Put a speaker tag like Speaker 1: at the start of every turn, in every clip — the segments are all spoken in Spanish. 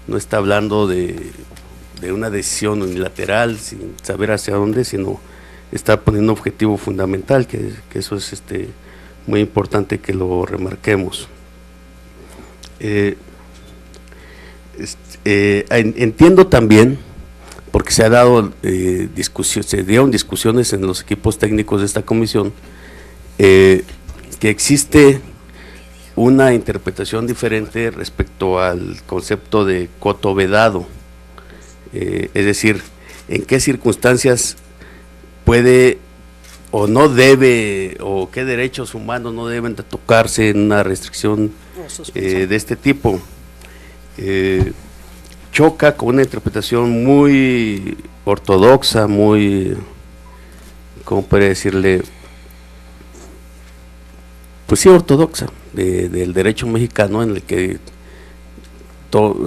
Speaker 1: no está hablando de una decisión unilateral sin saber hacia dónde, sino está poniendo un objetivo fundamental, que eso es muy importante que lo remarquemos. Entiendo también, porque se ha dado se dieron discusiones en los equipos técnicos de esta comisión, que existe una interpretación diferente respecto al concepto de coto vedado, es decir, en qué circunstancias puede o no debe, o qué derechos humanos no deben de tocarse en una restricción de este tipo. Choca con una interpretación muy ortodoxa, muy, ¿cómo podría decirle? Pues sí, ortodoxa, del derecho mexicano, en el que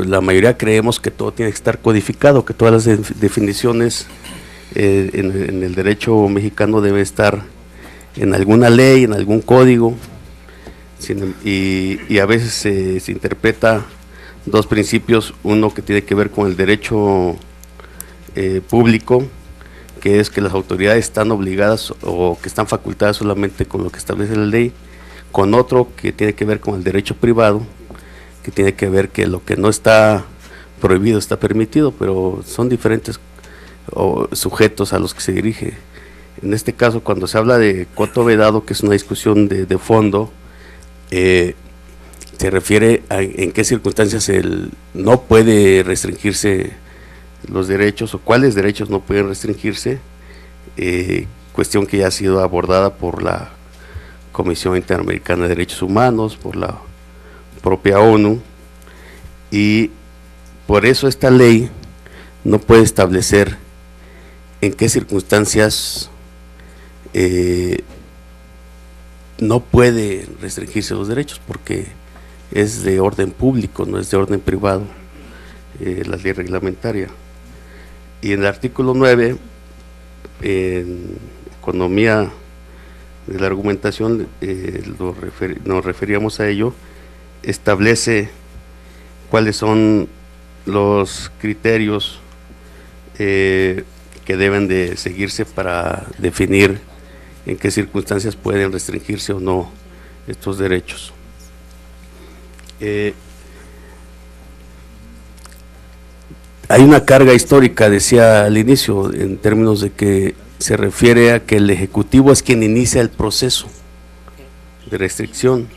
Speaker 1: la mayoría creemos que todo tiene que estar codificado, que todas las definiciones en el derecho mexicano debe estar en alguna ley, en algún código, y a veces se interpreta dos principios, uno que tiene que ver con el derecho público, que es que las autoridades están obligadas o que están facultadas solamente con lo que establece la ley, con otro que tiene que ver con el derecho privado, que tiene que ver que lo que no está prohibido está permitido, pero son diferentes sujetos a los que se dirige. En este caso, cuando se habla de coto vedado, que es una discusión de fondo, se refiere a en qué circunstancias no puede restringirse los derechos, o cuáles derechos no pueden restringirse, cuestión que ya ha sido abordada por la Comisión Interamericana de Derechos Humanos, por la propia ONU, y por eso esta ley no puede establecer en qué circunstancias no puede restringirse los derechos, porque es de orden público, no es de orden privado, la ley reglamentaria. Y en el artículo 9, en economía de la argumentación, nos referíamos a ello, establece cuáles son los criterios que deben de seguirse para definir en qué circunstancias pueden restringirse o no estos derechos. Hay una carga histórica, decía al inicio, en términos de que se refiere a que el Ejecutivo es quien inicia el proceso de restricción.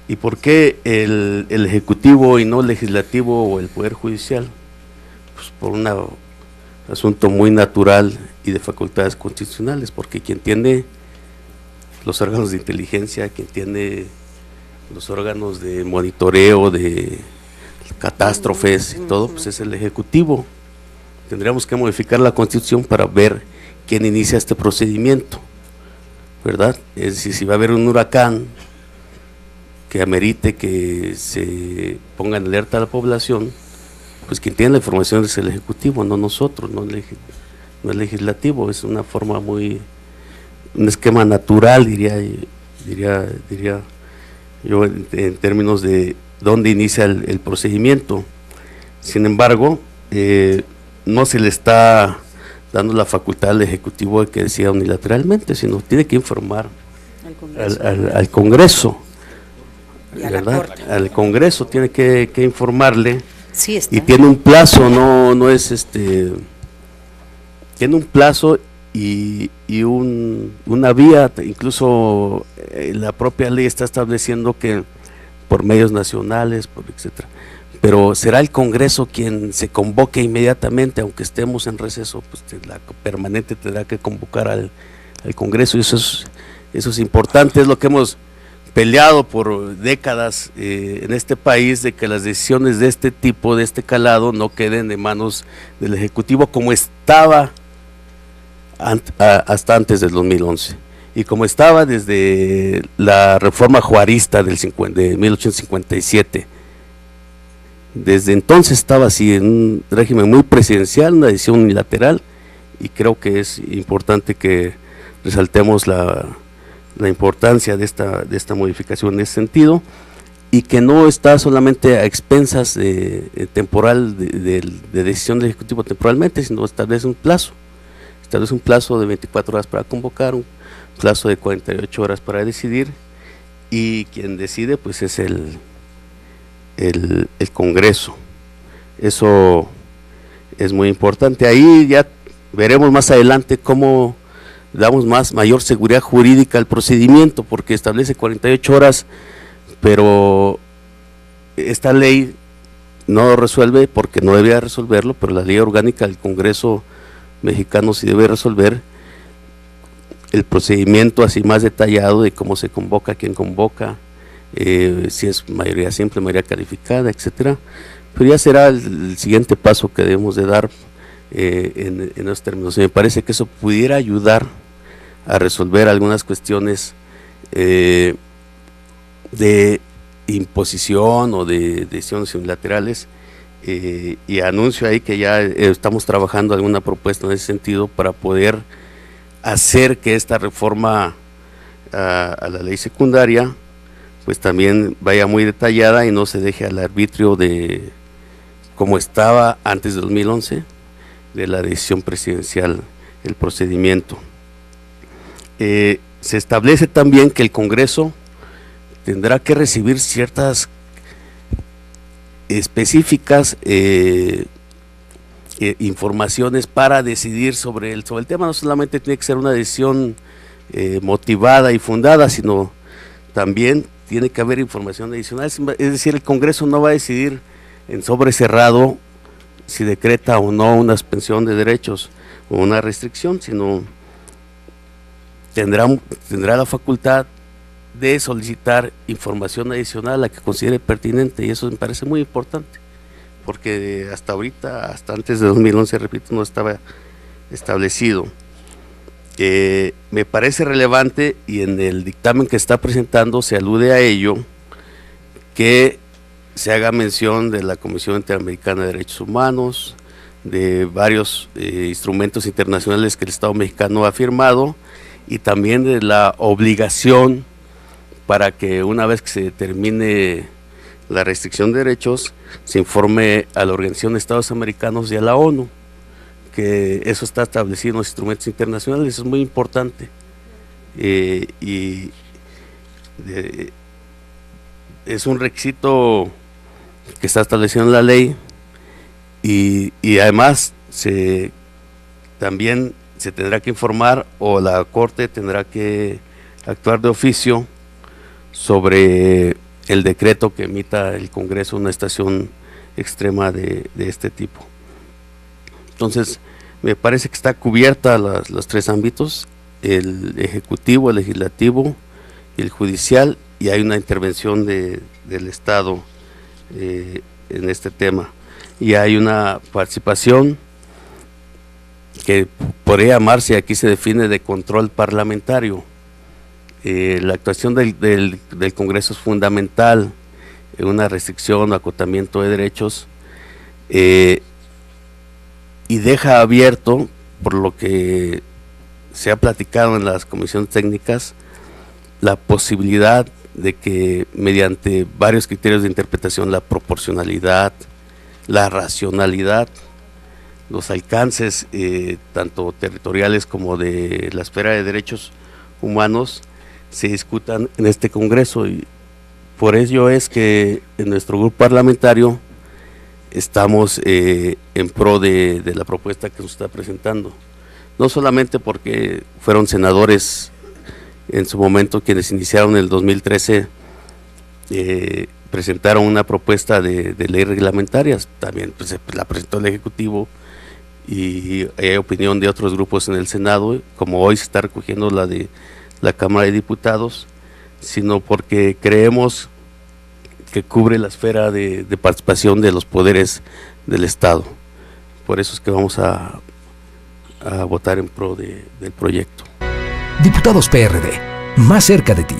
Speaker 1: ¿Y por qué el Ejecutivo y no el Legislativo o el Poder Judicial? Pues por un asunto muy natural y de facultades constitucionales, porque quien tiene los órganos de inteligencia, quien tiene los órganos de monitoreo, de catástrofes y todo, pues es el Ejecutivo. Tendríamos que modificar la Constitución para ver quién inicia este procedimiento, ¿verdad? Es decir, si va a haber un huracán que amerite que se ponga en alerta a la población, pues quien tiene la información es el Ejecutivo, no nosotros, no el Legislativo. Es una forma un esquema natural, diría yo, en términos de dónde inicia el procedimiento. Sin embargo, no se le está dando la facultad al Ejecutivo de que decida unilateralmente, sino tiene que informar al Congreso, ¿verdad? Al Congreso tiene que informarle, sí, y tiene un plazo, no es tiene un plazo y una vía, incluso la propia ley está estableciendo que por medios nacionales, etcétera. Pero será el Congreso quien se convoque inmediatamente, aunque estemos en receso, pues la permanente tendrá que convocar al Congreso, y eso es importante, es lo que hemos peleado por décadas en este país, de que las decisiones de este tipo, de este calado, no queden en manos del Ejecutivo, como estaba hasta antes del 2011, y como estaba desde la reforma juarista de 1857. Desde entonces estaba así, en un régimen muy presidencial, una decisión unilateral, y creo que es importante que resaltemos la importancia de esta modificación en ese sentido. y que no está solamente a expensas temporal de decisión del Ejecutivo temporalmente, sino establece un plazo de 24 horas para convocar, un plazo de 48 horas para decidir, y quien decide pues es el Congreso. Eso es muy importante. Ahí ya veremos más adelante cómo damos mayor seguridad jurídica al procedimiento, porque establece 48 horas, pero esta ley no lo resuelve porque no debía resolverlo, pero la ley orgánica del Congreso mexicano sí debe resolver el procedimiento así más detallado de cómo se convoca, quién convoca, si es mayoría simple, mayoría calificada, etcétera. Pero ya será el siguiente paso que debemos de dar en esos términos. Me parece que eso pudiera ayudar a resolver algunas cuestiones de imposición o de decisiones unilaterales, y anuncio ahí que ya estamos trabajando alguna propuesta en ese sentido para poder hacer que esta reforma a la ley secundaria pues también vaya muy detallada y no se deje al arbitrio de como estaba antes de 2011 de la decisión presidencial el procedimiento. Se establece también que el Congreso tendrá que recibir ciertas específicas informaciones para decidir sobre el tema. No solamente tiene que ser una decisión motivada y fundada, sino también tiene que haber información adicional. Es decir, el Congreso no va a decidir en sobre cerrado si decreta o no una suspensión de derechos o una restricción, sino tendrá la facultad de solicitar información adicional a la que considere pertinente, y eso me parece muy importante, porque hasta ahorita, hasta antes de 2011, repito, no estaba establecido. Me parece relevante, y en el dictamen que está presentando se alude a ello, que se haga mención de la Comisión Interamericana de Derechos Humanos, de varios instrumentos internacionales que el Estado mexicano ha firmado, y también de la obligación para que una vez que se determine la restricción de derechos, se informe a la Organización de Estados Americanos y a la ONU, que eso está establecido en los instrumentos internacionales. Eso es muy importante, es un requisito que está establecido en la ley, y además también se tendrá que informar, o la Corte tendrá que actuar de oficio sobre el decreto que emita el Congreso, una estación extrema de este tipo. Entonces, me parece que está cubierta los tres ámbitos: el ejecutivo, el legislativo y el judicial, y hay una intervención del Estado en este tema, y hay una participación que podría llamarse, aquí se define, de control parlamentario. La actuación del Congreso es fundamental en una restricción o acotamiento de derechos, y deja abierto, por lo que se ha platicado en las comisiones técnicas, la posibilidad de que mediante varios criterios de interpretación, la proporcionalidad, la racionalidad, los alcances tanto territoriales como de la esfera de derechos humanos, se discutan en este Congreso, y por ello es que en nuestro grupo parlamentario estamos en pro de la propuesta que nos está presentando, no solamente porque fueron senadores en su momento quienes iniciaron en el 2013, presentaron una propuesta de ley reglamentaria, también pues, la presentó el Ejecutivo, y hay opinión de otros grupos en el Senado, como hoy se está recogiendo la de la Cámara de Diputados, sino porque creemos que cubre la esfera de participación de los poderes del Estado. Por eso es que vamos a votar en pro del proyecto.
Speaker 2: Diputados PRD, más cerca de ti.